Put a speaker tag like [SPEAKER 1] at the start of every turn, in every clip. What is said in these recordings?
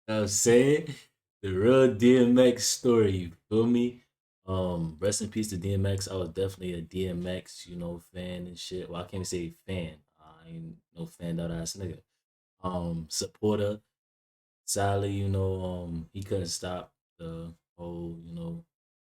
[SPEAKER 1] I'm saying the real DMX story. You feel me? Rest in peace to DMX. I was definitely a DMX, fan and shit. Well, I can't even say fan. I ain't no fan that ass nigga. Supporter. Sadly, he couldn't stop the whole,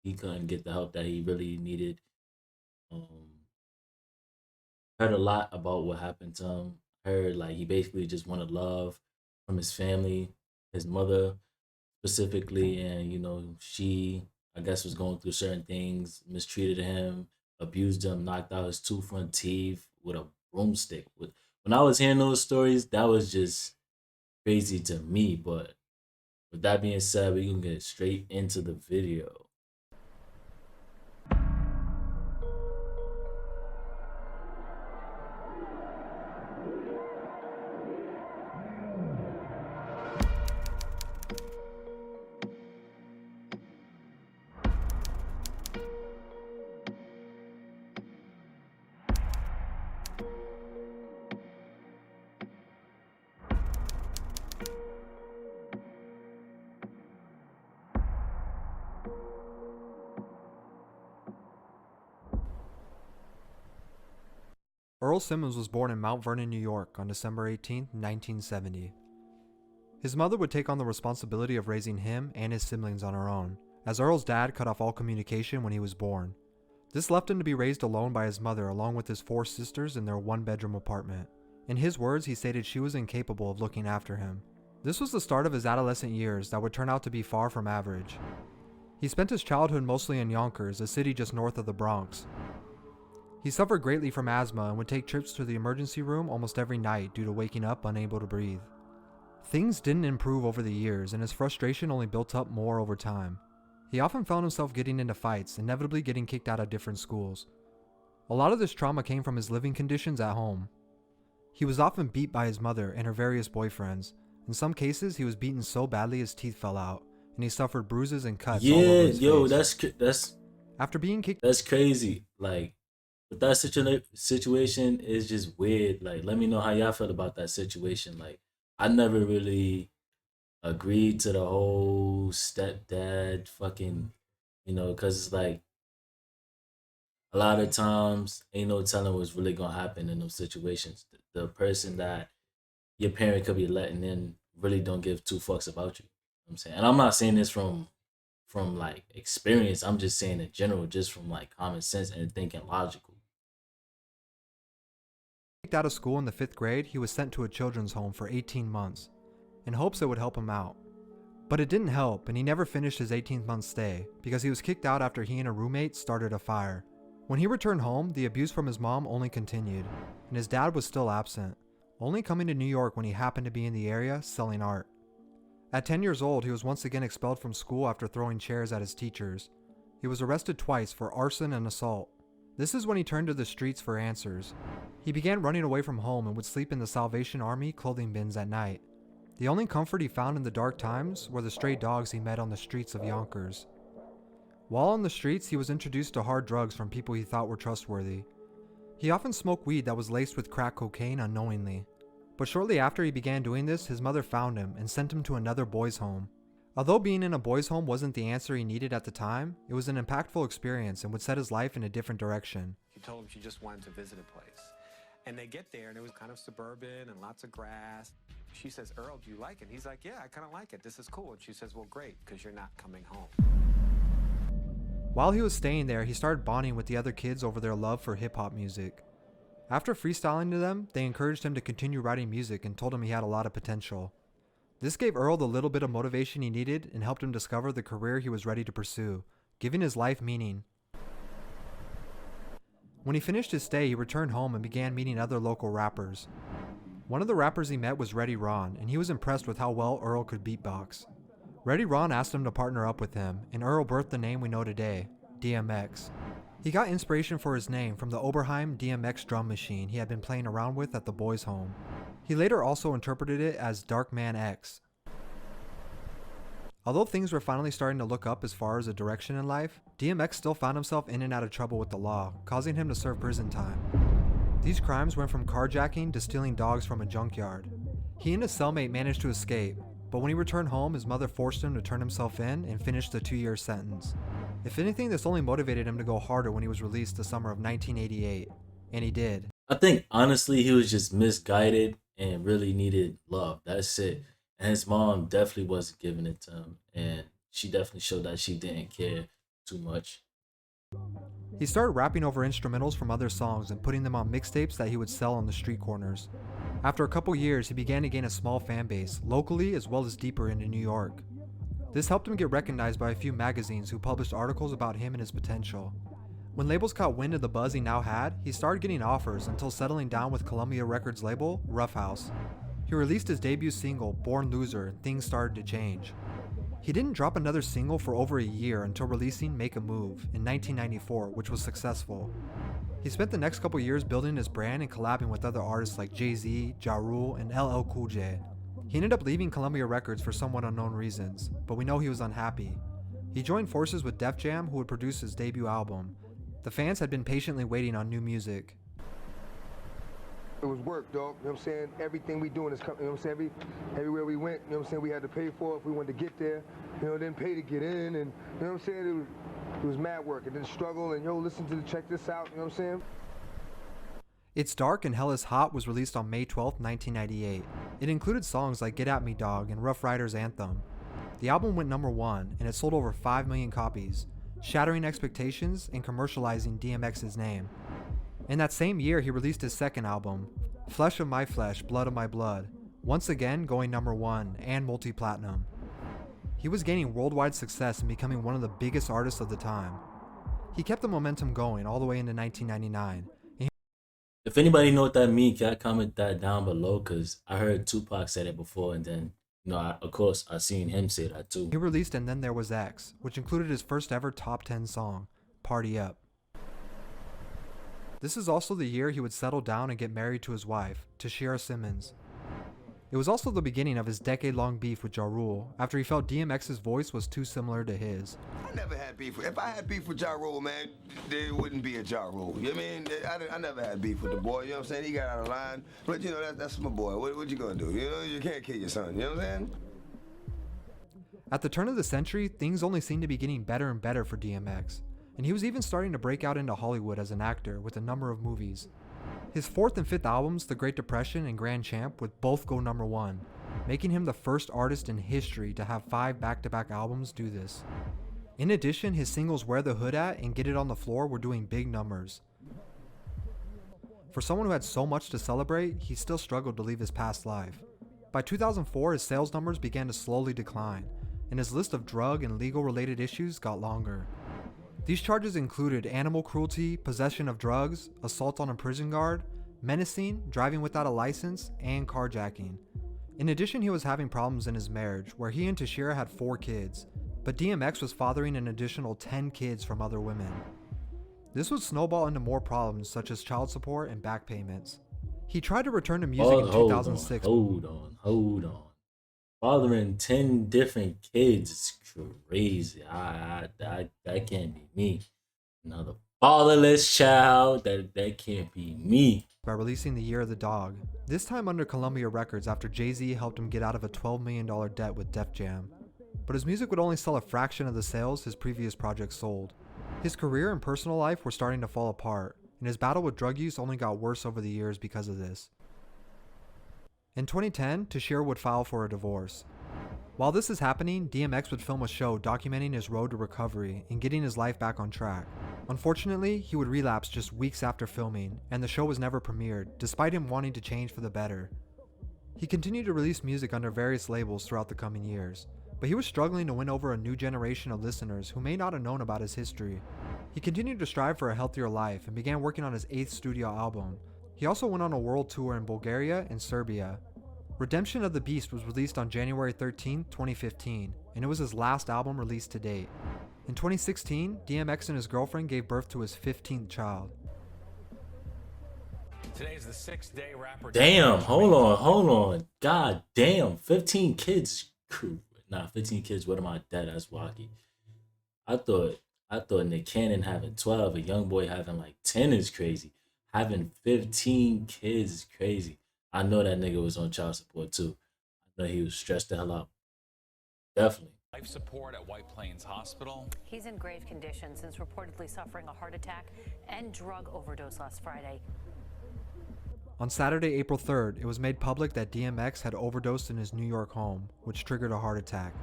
[SPEAKER 1] he couldn't get the help that he really needed. Um, Heard a lot about what happened to him. Heard like he basically just wanted love from his family, his mother specifically, and she I guess was going through certain things, mistreated him, abused him, knocked out his two front teeth with a broomstick. When I was hearing those stories, that was just crazy to me. But with that being said, we can get straight into the video.
[SPEAKER 2] Earl Simmons was born in Mount Vernon, New York on December 18, 1970. His mother would take on the responsibility of raising him and his siblings on her own, as Earl's dad cut off all communication when he was born. This left him to be raised alone by his mother along with his four sisters in their one-bedroom apartment. In his words, he stated she was incapable of looking after him. This was the start of his adolescent years that would turn out to be far from average. He spent his childhood mostly in Yonkers, a city just north of the Bronx. He suffered greatly from asthma and would take trips to the emergency room almost every night due to waking up unable to breathe. Things didn't improve over the years, and his frustration only built up more over time. He often found himself getting into fights, inevitably getting kicked out of different schools. A lot of this trauma came from his living conditions at home. He was often beat by his mother and her various boyfriends. In some cases, he was beaten so badly his teeth fell out, and he suffered bruises and cuts all over
[SPEAKER 1] Yeah,
[SPEAKER 2] his
[SPEAKER 1] yo,
[SPEAKER 2] face.
[SPEAKER 1] that's
[SPEAKER 2] After being kicked
[SPEAKER 1] that's crazy. Like, but that situation is just weird. Like, let me know how y'all felt about that situation. Like, I never really agreed to the whole stepdad fucking, because it's like a lot of times ain't no telling what's really gonna happen in those situations. The person that your parent could be letting in really don't give two fucks about you. I'm saying, and I'm not saying this from like experience. I'm just saying in general, just from like common sense and thinking logical.
[SPEAKER 2] out of school in the 5th grade, he was sent to a children's home for 18 months, in hopes it would help him out. But it didn't help, and he never finished his 18-month stay because he was kicked out after he and a roommate started a fire. When he returned home, the abuse from his mom only continued, and his dad was still absent, only coming to New York when he happened to be in the area selling art. At 10 years old, he was once again expelled from school after throwing chairs at his teachers. He was arrested twice for arson and assault. This is when he turned to the streets for answers. He began running away from home and would sleep in the Salvation Army clothing bins at night. The only comfort he found in the dark times were the stray dogs he met on the streets of Yonkers. While on the streets, he was introduced to hard drugs from people he thought were trustworthy. He often smoked weed that was laced with crack cocaine unknowingly. But shortly after he began doing this, his mother found him and sent him to another boys' home. Although being in a boys' home wasn't the answer he needed at the time, it was an impactful experience and would set his life in a different direction.
[SPEAKER 3] She told him she just wanted to visit a place. And they get there, and it was kind of suburban and lots of grass. She says, Earl, do you like it? He's like, yeah, I kind of like it. This is cool. And she says, well, great, because you're not coming home.
[SPEAKER 2] While he was staying there, he started bonding with the other kids over their love for hip-hop music. After freestyling to them, they encouraged him to continue writing music and told him he had a lot of potential. This gave Earl the little bit of motivation he needed and helped him discover the career he was ready to pursue, giving his life meaning. When he finished his stay, he returned home and began meeting other local rappers. One of the rappers he met was Reddy Ron, and he was impressed with how well Earl could beatbox. Reddy Ron asked him to partner up with him, and Earl birthed the name we know today, DMX. He got inspiration for his name from the Oberheim DMX drum machine he had been playing around with at the boys' home. He later also interpreted it as Darkman X. Although things were finally starting to look up as far as a direction in life, DMX still found himself in and out of trouble with the law, causing him to serve prison time. These crimes went from carjacking to stealing dogs from a junkyard. He and his cellmate managed to escape, but when he returned home, his mother forced him to turn himself in and finish the 2-year sentence. If anything, this only motivated him to go harder when he was released the summer of 1988, and he did.
[SPEAKER 1] I think honestly he was just misguided and really needed love. That's it. And his mom definitely wasn't giving it to him, and she definitely showed that she didn't care too much.
[SPEAKER 2] He started rapping over instrumentals from other songs and putting them on mixtapes that he would sell on the street corners. After a couple years, he began to gain a small fan base, locally as well as deeper into New York. This helped him get recognized by a few magazines who published articles about him and his potential. When labels caught wind of the buzz he now had, he started getting offers until settling down with Columbia Records label, Ruff. He released his debut single, Born Loser, and things started to change. He didn't drop another single for over a year until releasing Make a Move in 1994, which was successful. He spent the next couple years building his brand and collabing with other artists like Jay-Z, Ja Rule, and LL Cool J. He ended up leaving Columbia Records for somewhat unknown reasons, but we know he was unhappy. He joined forces with Def Jam, who would produce his debut album. The fans had been patiently waiting on new music.
[SPEAKER 4] It was work, dog. You know what I'm saying? Everything we doing is coming. You know what I'm saying? Everywhere we went, you know what I'm saying? We had to pay for it if we wanted to get there. You know, then pay to get in, and you know what I'm saying? It was mad work, and then struggle, and yo, listen to check this out. You know what I'm saying?
[SPEAKER 2] It's Dark and Hell is Hot was released on May 12, 1998. It included songs like Get At Me Dog and Rough Riders Anthem. The album went #1, and it sold over 5 million copies, shattering expectations and commercializing DMX's name. In that same year, he released his second album, Flesh of My Flesh, Blood of My Blood, once again going #1 and multi-platinum. He was gaining worldwide success and becoming one of the biggest artists of the time. He kept the momentum going all the way into 1999.
[SPEAKER 1] If anybody know what that means, can I comment that down below? Cause I heard Tupac said it before, and then of course I seen him say that too.
[SPEAKER 2] He released And Then There Was X, which included his first ever top 10 song, Party Up. This is also the year he would settle down and get married to his wife, Simmons. It was also the beginning of his decade-long beef with Ja Rule, after he felt DMX's voice was too similar to his.
[SPEAKER 5] I never had beef. If I had beef with Ja Rule, man, there wouldn't be a Ja Rule. You know what I mean? I never had beef with the boy. You know what I'm saying? He got out of line. But, you know, that's my boy. What you gonna do? You know, you can't kill your son. You know what I'm saying?
[SPEAKER 2] At the turn of the century, things only seemed to be getting better and better for DMX, and he was even starting to break out into Hollywood as an actor with a number of movies. His fourth and fifth albums, The Great Depression and Grand Champ, would both go #1, making him the first artist in history to have 5 back-to-back albums do this. In addition, his singles Where the Hood At and Get It on the Floor were doing big numbers. For someone who had so much to celebrate, he still struggled to leave his past life. By 2004, his sales numbers began to slowly decline, and his list of drug and legal-related issues got longer. These charges included animal cruelty, possession of drugs, assault on a prison guard, menacing, driving without a license, and carjacking. In addition, he was having problems in his marriage, where he and Tashira had 4 kids, but DMX was fathering an additional 10 kids from other women. This would snowball into more problems such as child support and back payments. He tried to return to music in 2006.
[SPEAKER 1] Hold on. Fathering 10 different kids is crazy. That can't be me. Another fatherless child. That can't be me.
[SPEAKER 2] By releasing The Year of the Dog, this time under Columbia Records after Jay-Z helped him get out of a $12 million debt with Def Jam. But his music would only sell a fraction of the sales his previous projects sold. His career and personal life were starting to fall apart, and his battle with drug use only got worse over the years because of this. In 2010, Tashira would file for a divorce. While this is happening, DMX would film a show documenting his road to recovery and getting his life back on track. Unfortunately, he would relapse just weeks after filming, and the show was never premiered, despite him wanting to change for the better. He continued to release music under various labels throughout the coming years, but he was struggling to win over a new generation of listeners who may not have known about his history. He continued to strive for a healthier life and began working on his 8th studio album. He also went on a world tour in Bulgaria and Serbia. Redemption of the Beast was released on January 13, 2015, and it was his last album released to date. In 2016, DMX and his girlfriend gave birth to his 15th child.
[SPEAKER 3] Today's the 6th-day rapper.
[SPEAKER 1] Damn, hold on. God damn, 15 kids. 15 kids. What am I dead? That's wacky. I thought Nick Cannon having 12, a young boy having like 10 is crazy. Having 15 kids is crazy. I know that nigga was on child support too. I know he was stressed the hell out. Definitely.
[SPEAKER 6] Life support at White Plains Hospital.
[SPEAKER 7] He's in grave condition since reportedly suffering a heart attack and drug overdose last Friday.
[SPEAKER 2] On Saturday, April 3rd, it was made public that DMX had overdosed in his New York home, which triggered a heart attack.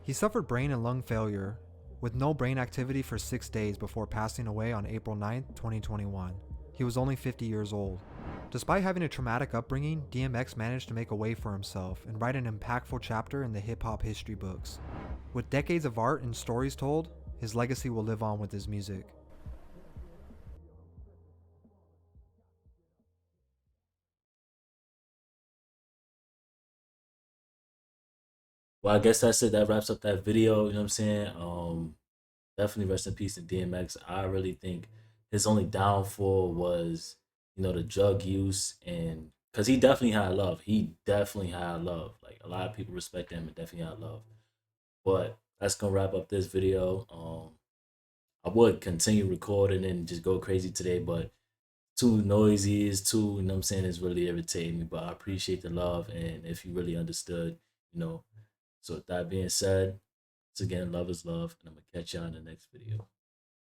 [SPEAKER 2] He suffered brain and lung failure, with no brain activity for 6 days before passing away on April 9, 2021. He was only 50 years old. Despite having a traumatic upbringing, DMX managed to make a way for himself and write an impactful chapter in the hip-hop history books. With decades of art and stories told, his legacy will live on with his music.
[SPEAKER 1] Well, I guess that's it. That wraps up that video. You know what I'm saying? Definitely rest in peace to DMX. I really think his only downfall was, the drug use, and because he definitely had love. He definitely had love. Like, a lot of people respect him and definitely had love. But that's gonna wrap up this video. I would continue recording and just go crazy today, but too noisy is too, you know what I'm saying, it's really irritating me. But I appreciate the love, and if you really understood, you know. So with that being said, once again, love is love, and I'm gonna catch y'all in the next video.